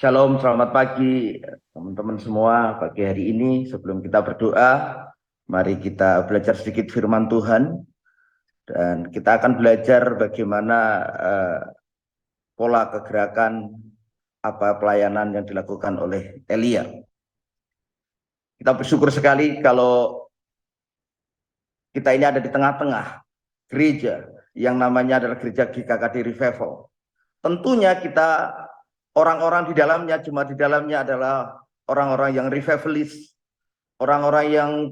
Shalom, selamat pagi teman-teman semua. Pagi hari ini sebelum kita berdoa, mari kita belajar sedikit firman Tuhan. Dan kita akan belajar bagaimana pola kegerakan apa pelayanan yang dilakukan oleh Elia. Kita bersyukur sekali kalau kita ini ada di tengah-tengah gereja yang namanya adalah gereja GKKD Revival. Tentunya kita orang-orang di dalamnya, cuma di dalamnya adalah orang-orang yang revivalist, orang-orang yang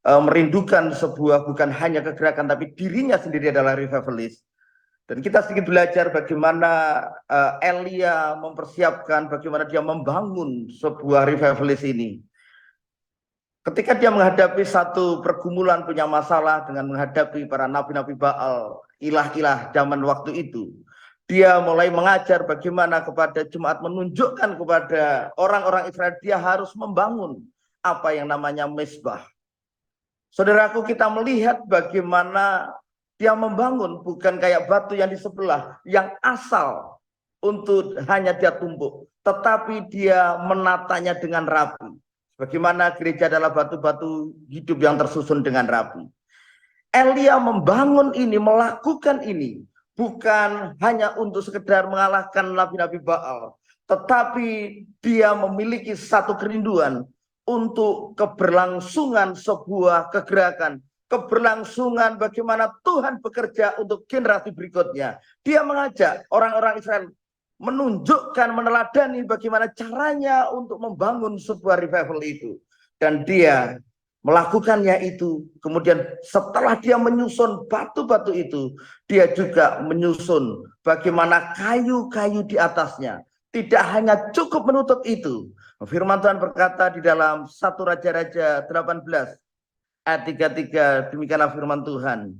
merindukan sebuah bukan hanya kegerakan tapi dirinya sendiri adalah revivalist. Dan kita sedikit belajar bagaimana Elia mempersiapkan, bagaimana dia membangun sebuah revivalist ini. Ketika dia menghadapi satu pergumulan, punya masalah dengan menghadapi para nabi-nabi Baal, ilah-ilah zaman waktu itu, dia mulai mengajar bagaimana kepada jemaat, menunjukkan kepada orang-orang Israel dia harus membangun apa yang namanya mezbah. Saudaraku, kita melihat bagaimana dia membangun, bukan kayak batu yang di sebelah yang asal untuk hanya dia tumpuk, tetapi dia menatanya dengan rapi. Bagaimana gereja adalah batu-batu hidup yang tersusun dengan rapi. Elia membangun ini, melakukan ini, bukan hanya untuk sekedar mengalahkan nabi-nabi Baal, tetapi dia memiliki satu kerinduan untuk keberlangsungan sebuah kegerakan, keberlangsungan bagaimana Tuhan bekerja untuk generasi berikutnya. Dia mengajak orang-orang Israel menunjukkan, meneladani bagaimana caranya untuk membangun sebuah revival itu. Dan dia melakukannya itu. Kemudian setelah dia menyusun batu-batu itu, dia juga menyusun bagaimana kayu-kayu di atasnya. Tidak hanya cukup menutup itu. Firman Tuhan berkata di dalam 1 Raja-Raja 18 ayat 33, demikianlah firman Tuhan.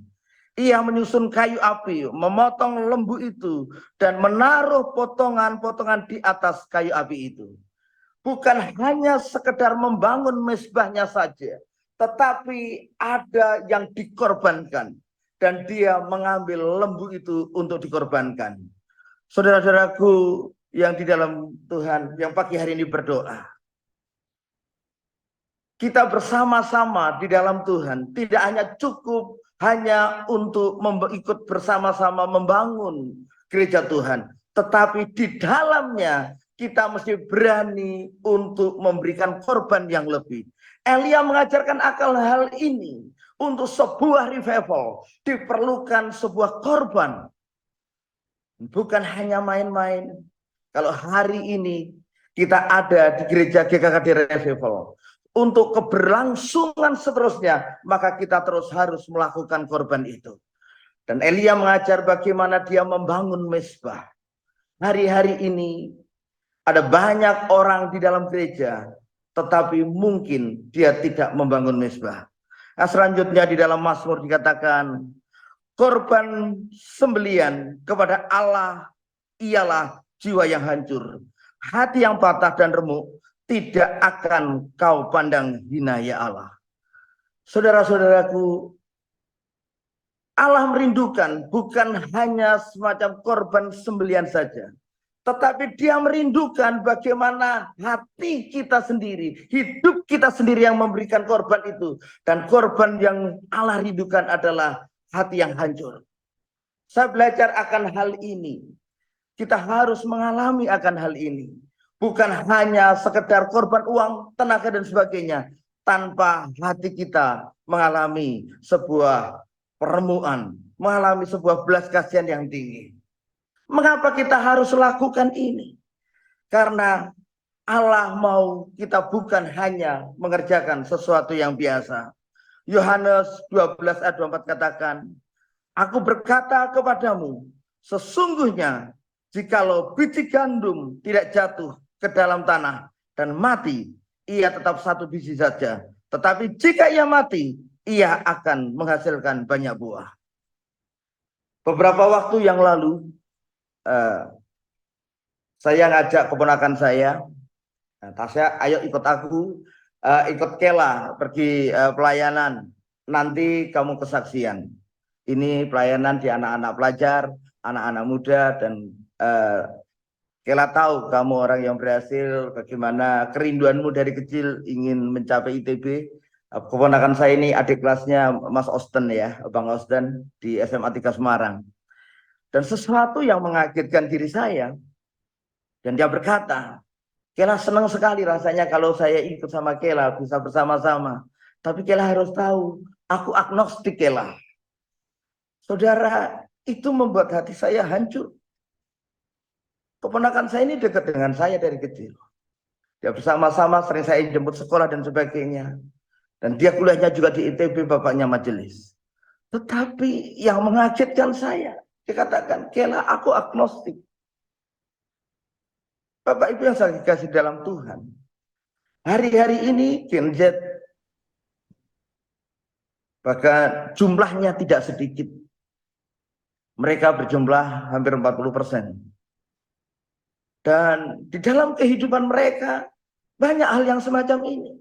Ia menyusun kayu api, memotong lembu itu, dan menaruh potongan-potongan di atas kayu api itu. Bukan hanya sekedar membangun mezbahnya saja, tetapi ada yang dikorbankan. Dan dia mengambil lembu itu untuk dikorbankan. Saudara-saudaraku yang di dalam Tuhan, yang pagi hari ini berdoa. Kita bersama-sama di dalam Tuhan, tidak hanya cukup hanya untuk ikut bersama-sama membangun gereja Tuhan, tetapi di dalamnya kita mesti berani untuk memberikan korban yang lebih. Elia mengajarkan akal hal ini. Untuk sebuah revival diperlukan sebuah korban, bukan hanya main-main. Kalau hari ini kita ada di gereja GKKD Revival, untuk keberlangsungan seterusnya, maka kita terus harus melakukan korban itu. Dan Elia mengajar bagaimana dia membangun mezbah. Hari-hari ini ada banyak orang di dalam gereja, tetapi mungkin dia tidak membangun mezbah. Nah, selanjutnya di dalam Mazmur dikatakan, korban sembelian kepada Allah ialah jiwa yang hancur, hati yang patah dan remuk, tidak akan kau pandang hina ya Allah. Saudara-saudaraku, Allah merindukan bukan hanya semacam korban sembelian saja, tetapi dia merindukan bagaimana hati kita sendiri, hidup kita sendiri yang memberikan korban itu. Dan korban yang Allah rindukan adalah hati yang hancur. Saya belajar akan hal ini. Kita harus mengalami akan hal ini. Bukan hanya sekedar korban uang, tenaga dan sebagainya, tanpa hati kita mengalami sebuah peremuan, mengalami sebuah belas kasihan yang tinggi. Mengapa kita harus lakukan ini? Karena Allah mau kita bukan hanya mengerjakan sesuatu yang biasa. Yohanes 12 ayat 24 katakan, aku berkata kepadamu, sesungguhnya jikalau biji gandum tidak jatuh ke dalam tanah dan mati, ia tetap satu biji saja. Tetapi jika ia mati, ia akan menghasilkan banyak buah. Beberapa waktu yang lalu, saya ngajak keponakan saya, Tasya, ayo ikut aku, ikut Kela, pergi pelayanan. Nanti kamu kesaksian. Ini pelayanan di anak-anak pelajar, anak-anak muda, dan Kela tahu kamu orang yang berhasil, bagaimana kerinduanmu dari kecil ingin mencapai ITB. Keponakan saya ini adik kelasnya Mas Osten ya, Bang Osten di SMA 3 Semarang. Dan sesuatu yang mengagetkan diri saya, dan dia berkata, Kela senang sekali rasanya kalau saya ikut sama Kela, bisa bersama-sama. Tapi Kela harus tahu, aku agnostik Kela. Saudara, itu membuat hati saya hancur. Keponakan saya ini dekat dengan saya dari kecil. Dia bersama-sama sering saya jemput sekolah dan sebagainya. Dan dia kuliahnya juga di ITB, bapaknya majelis. Tetapi yang mengagetkan saya, dia katakan, Kela aku agnostik. Bapak Ibu yang saya kasih dalam Tuhan. Hari-hari ini Gen Z, bahkan jumlahnya tidak sedikit. Mereka berjumlah hampir 40%. Dan di dalam kehidupan mereka, banyak hal yang semacam ini.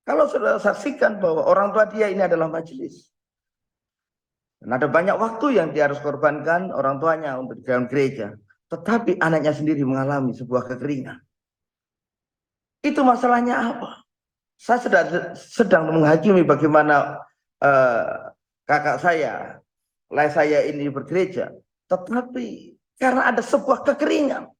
Kalau sudah saksikan bahwa orang tua dia ini adalah majelis. Dan ada banyak waktu yang dia harus korbankan orang tuanya untuk di dalam gereja. Tetapi anaknya sendiri mengalami sebuah kekeringan. Itu masalahnya apa? Saya sedang menghakimi bagaimana kakak saya, saya ini bergereja. Tetapi karena ada sebuah kekeringan.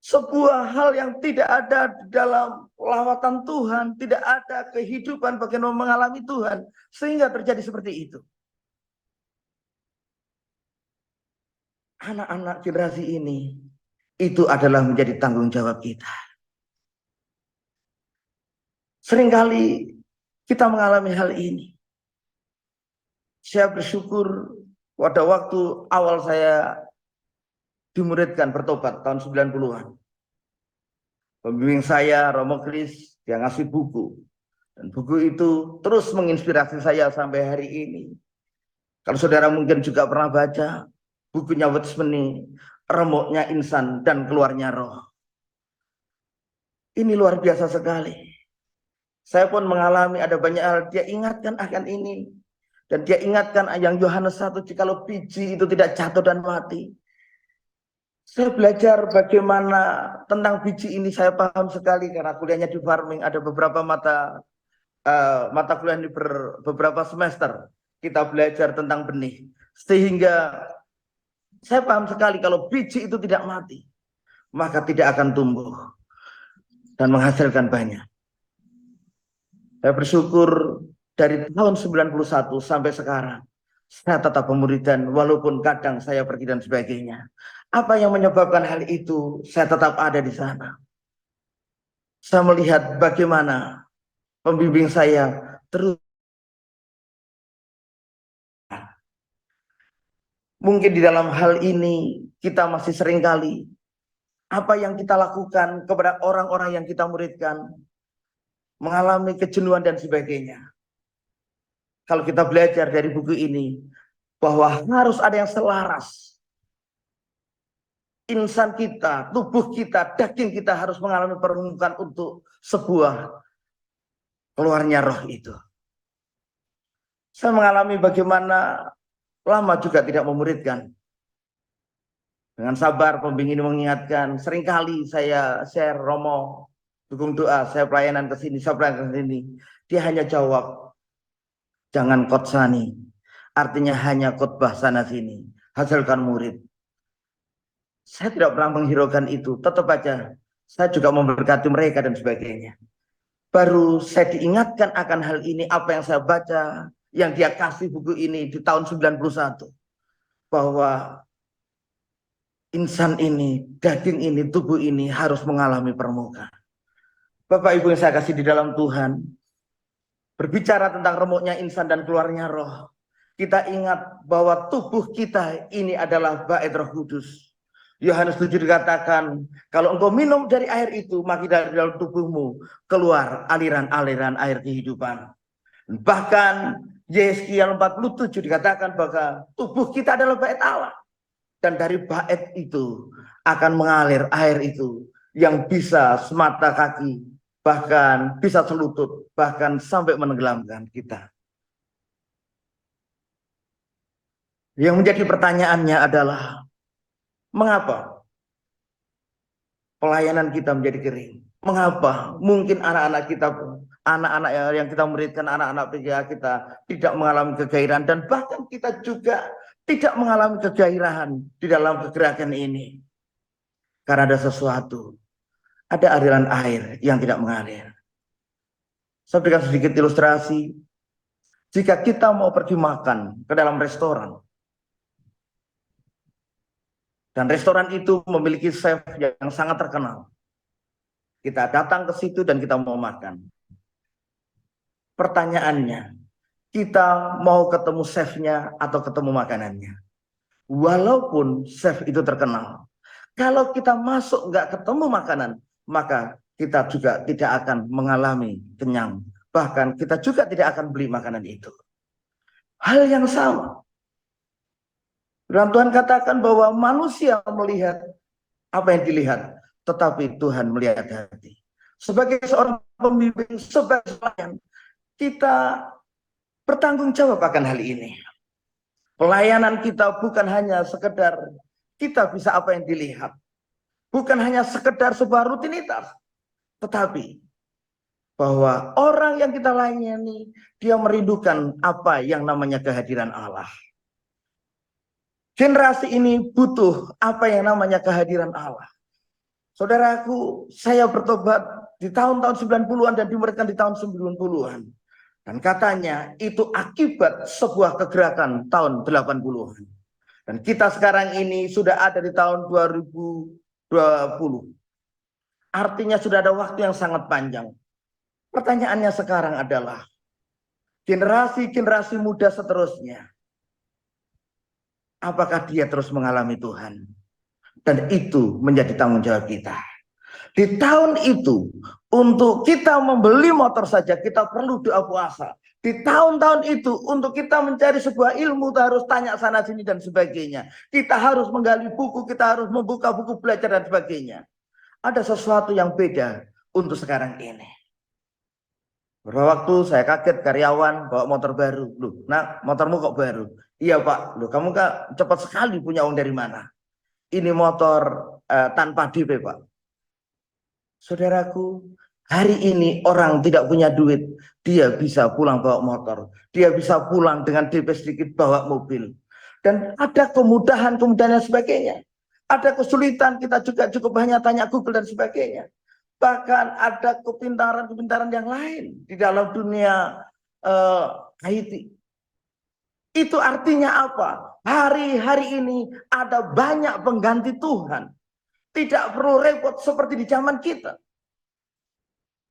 Sebuah hal yang tidak ada di dalam lawatan Tuhan, tidak ada kehidupan bagaimana mengalami Tuhan, sehingga terjadi seperti itu. Anak-anak generasi ini, itu adalah menjadi tanggung jawab kita. Seringkali kita mengalami hal ini. Saya bersyukur pada waktu awal saya dimuridkan bertobat tahun 90-an. Pembimbing saya, Romo Kris, dia ngasih buku. Dan buku itu terus menginspirasi saya sampai hari ini. Kalau saudara mungkin juga pernah baca bukunya Wetsmeni, Remuknya Insan dan Keluarnya Roh. Ini luar biasa sekali. Saya pun mengalami ada banyak hal, dia ingatkan akan ini. Dan dia ingatkan yang Yohanes 1, jikalau biji itu tidak jatuh dan mati. Saya belajar bagaimana tentang biji ini, saya paham sekali karena kuliahnya di farming, ada beberapa mata kuliah ini beberapa semester kita belajar tentang benih, sehingga saya paham sekali kalau biji itu tidak mati maka tidak akan tumbuh dan menghasilkan banyak. Saya bersyukur dari tahun 91 sampai sekarang saya tetap pemuridan walaupun kadang saya pergi dan sebagainya. Apa yang menyebabkan hal itu? Saya tetap ada di sana. Saya melihat bagaimana pembimbing saya terus. Mungkin di dalam hal ini kita masih seringkali apa yang kita lakukan kepada orang-orang yang kita muridkan mengalami kejenuhan dan sebagainya. Kalau kita belajar dari buku ini bahwa harus ada yang selaras. Insan kita, tubuh kita, daging kita harus mengalami permukaan untuk sebuah keluarnya roh itu. Saya mengalami bagaimana lama juga tidak memuridkan. Dengan sabar pembimbing ini mengingatkan, seringkali saya share Romo, dukung doa, saya pelayanan ke sini, saya pelayanan ke sini. Dia hanya jawab, jangan kotsani. Artinya hanya khotbah sana sini, hasilkan murid. Saya tidak pernah menghiraukan itu, tetap aja saya juga memberkati mereka dan sebagainya. Baru saya diingatkan akan hal ini, apa yang saya baca, yang dia kasih buku ini di tahun 91. Bahwa insan ini, daging ini, tubuh ini harus mengalami permukaan. Bapak Ibu yang saya kasih di dalam Tuhan, berbicara tentang remuknya insan dan keluarnya roh, kita ingat bahwa tubuh kita ini adalah bait Roh Kudus. Yohanes 7 dikatakan, kalau engkau minum dari air itu, maka dari dalam tubuhmu keluar aliran-aliran air kehidupan. Bahkan Yeskiel 47 dikatakan bahwa tubuh kita adalah bait Allah. Dan dari bait itu akan mengalir air itu yang bisa semata kaki, bahkan bisa selutut, bahkan sampai menenggelamkan kita. Yang menjadi pertanyaannya adalah, Mengapa pelayanan kita menjadi kering? Mengapa mungkin anak-anak kita, anak-anak yang kita muridkan, anak-anak PGA kita tidak mengalami kegairahan, dan bahkan kita juga tidak mengalami kegairahan di dalam kegerakan ini? Karena ada sesuatu, ada aliran air yang tidak mengalir. Saya berikan sedikit ilustrasi. Jika kita mau pergi makan ke dalam restoran, dan restoran itu memiliki chef yang sangat terkenal, kita datang ke situ dan kita mau makan. Pertanyaannya, kita mau ketemu chefnya atau ketemu makanannya? Walaupun chef itu terkenal, kalau kita masuk nggak ketemu makanan, maka kita juga tidak akan mengalami kenyang. Bahkan kita juga tidak akan beli makanan itu. Hal yang sama. Dan Tuhan katakan bahwa manusia melihat apa yang dilihat, tetapi Tuhan melihat hati. Sebagai seorang pembimbing, sebagai pelayan, kita bertanggung jawab akan hal ini. Pelayanan kita bukan hanya sekedar kita bisa apa yang dilihat, bukan hanya sekedar sebuah rutinitas, tetapi bahwa orang yang kita layani, dia merindukan apa yang namanya kehadiran Allah. Generasi ini butuh apa yang namanya kehadiran Allah. Saudaraku, saya bertobat di tahun-tahun 90-an dan dimuridkan di tahun 90-an. Dan katanya itu akibat sebuah kegerakan tahun 80-an. Dan kita sekarang ini sudah ada di tahun 2020. Artinya sudah ada waktu yang sangat panjang. Pertanyaannya sekarang adalah, generasi-generasi muda seterusnya, apakah dia terus mengalami Tuhan? Dan itu menjadi tanggung jawab kita. Di tahun itu, untuk kita membeli motor saja, kita perlu doa puasa. Di tahun-tahun itu, untuk kita mencari sebuah ilmu, kita harus tanya sana sini dan sebagainya. Kita harus menggali buku, kita harus membuka buku belajar dan sebagainya. Ada sesuatu yang beda untuk sekarang ini. Beberapa waktu saya kaget, karyawan bawa motor baru. Loh, nah, motormu kok baru? Iya Pak, loh kamu kan cepat sekali punya uang dari mana? Ini motor tanpa DP Pak. Saudaraku, hari ini orang tidak punya duit, dia bisa pulang bawa motor, dia bisa pulang dengan DP sedikit bawa mobil. Dan ada kemudahan-kemudahan dan sebagainya. Ada kesulitan, kita juga cukup hanya tanya Google dan sebagainya. Bahkan ada kepintaran-kepintaran yang lain di dalam dunia IT. Itu artinya apa? Hari-hari ini ada banyak pengganti Tuhan. Tidak perlu repot seperti di zaman kita.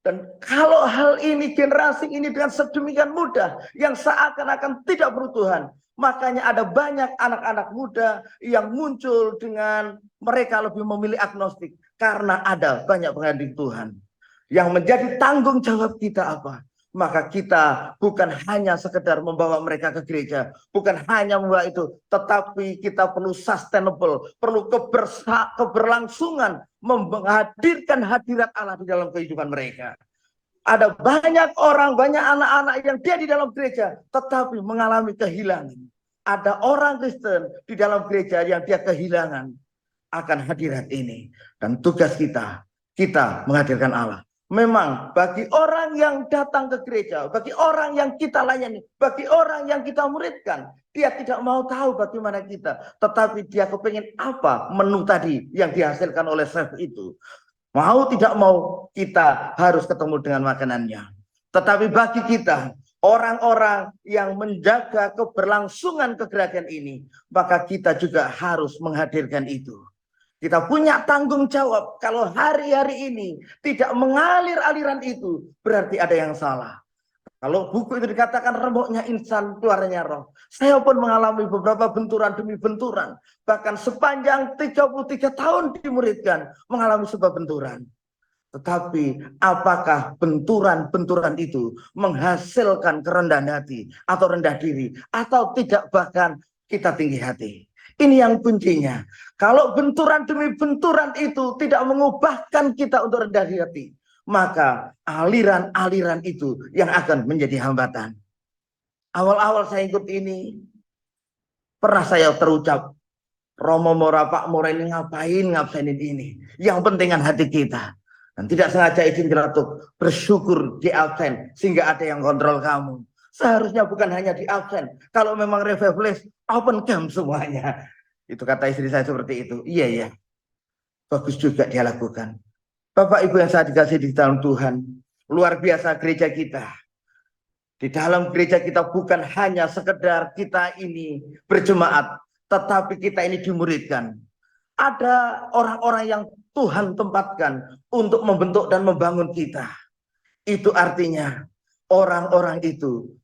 Dan kalau hal ini, generasi ini dengan sedemikian mudah, yang seakan-akan tidak perlu Tuhan, makanya ada banyak anak-anak muda yang muncul dengan mereka lebih memilih agnostik. Karena ada banyak pengganti Tuhan. Yang menjadi tanggung jawab kita apa? Maka kita bukan hanya sekedar membawa mereka ke gereja, bukan hanya membawa itu, tetapi kita perlu sustainable, perlu keberlangsungan, menghadirkan hadirat Allah di dalam kehidupan mereka. Ada banyak orang, banyak anak-anak yang dia di dalam gereja, tetapi mengalami kehilangan. Ada orang Kristen di dalam gereja yang dia kehilangan akan hadirat ini. Dan tugas kita menghadirkan Allah. Memang bagi orang yang datang ke gereja, bagi orang yang kita layani, bagi orang yang kita muridkan, dia tidak mau tahu bagaimana kita, tetapi dia kepengen apa menu tadi yang dihasilkan oleh chef itu. Mau tidak mau kita harus ketemu dengan makanannya. Tetapi bagi kita, orang-orang yang menjaga keberlangsungan kegerakan ini, maka kita juga harus menghadirkan itu. Kita punya tanggung jawab. Kalau hari-hari ini tidak mengalir aliran itu, berarti ada yang salah. Kalau buku itu dikatakan remuknya insan, keluarnya roh. Saya pun mengalami beberapa benturan demi benturan. Bahkan sepanjang 33 tahun dimuridkan, mengalami sebuah benturan. Tetapi apakah benturan-benturan itu menghasilkan kerendahan hati atau rendah diri, atau tidak, bahkan kita tinggi hati? Ini yang kuncinya. Kalau benturan demi benturan itu tidak mengubahkan kita untuk rendah hati, maka aliran-aliran itu yang akan menjadi hambatan. Awal-awal saya ikut ini, pernah saya terucap, Romo Mora Pak Mora ini ngapainin ini. Yang penting kan hati kita. Dan tidak sengaja izin untuk bersyukur di absen sehingga ada yang kontrol kamu. Seharusnya bukan hanya di absen. Kalau memang revivalis open camp semuanya. Itu kata istri saya seperti itu. Iya ya. Bagus juga dia lakukan. Bapak Ibu yang saya dikasih di dalam Tuhan, luar biasa gereja kita. Di dalam gereja kita bukan hanya sekedar kita ini berjemaat, tetapi kita ini dimuridkan. Ada orang-orang yang Tuhan tempatkan untuk membentuk dan membangun kita. Itu artinya orang-orang itu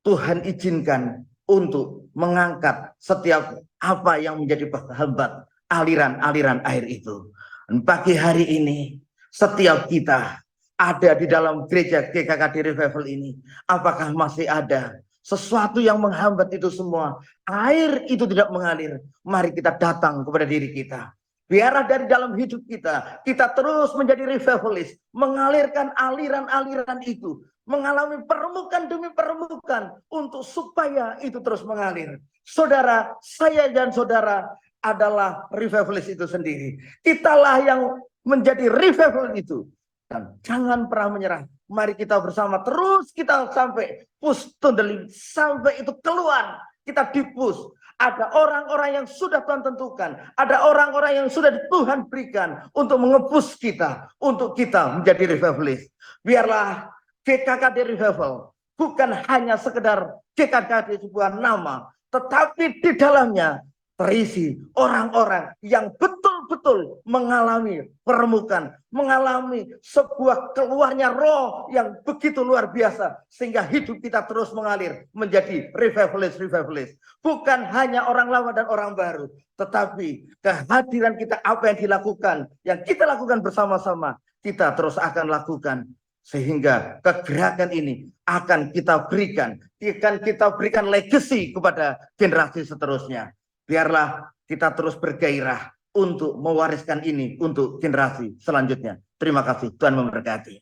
Tuhan izinkan untuk mengangkat setiap apa yang menjadi penghambat aliran-aliran air itu. Dan pagi hari ini setiap kita ada di dalam gereja GKKD Revival ini, apakah masih ada sesuatu yang menghambat itu semua? Air itu tidak mengalir. Mari kita datang kepada diri kita. Biarlah dari dalam hidup kita, kita terus menjadi revivalis, mengalirkan aliran-aliran itu, mengalami permukaan demi permukaan untuk supaya itu terus mengalir. Saudara, saya dan saudara adalah revivalis itu sendiri. Kitalah yang menjadi revival itu. Dan jangan pernah menyerah. Mari kita bersama terus kita sampai push to the limit, sampai itu keluar. Kita di-push. Ada orang-orang yang sudah Tuhan tentukan. Ada orang-orang yang sudah Tuhan berikan untuk mengepus kita. Untuk kita menjadi revivalis. Biarlah GKKD Revival bukan hanya sekedar GKKD sebuah nama. Tetapi di dalamnya terisi orang-orang yang betul-betul mengalami permukaan, mengalami sebuah keluarnya roh yang begitu luar biasa, sehingga hidup kita terus mengalir menjadi revivalis. Bukan hanya orang lama dan orang baru, tetapi kehadiran kita, apa yang dilakukan, yang kita lakukan bersama-sama, kita terus akan lakukan. Sehingga kegerakan ini akan kita berikan legacy kepada generasi seterusnya. Biarlah kita terus bergairah untuk mewariskan ini untuk generasi selanjutnya. Terima kasih, Tuhan memberkati.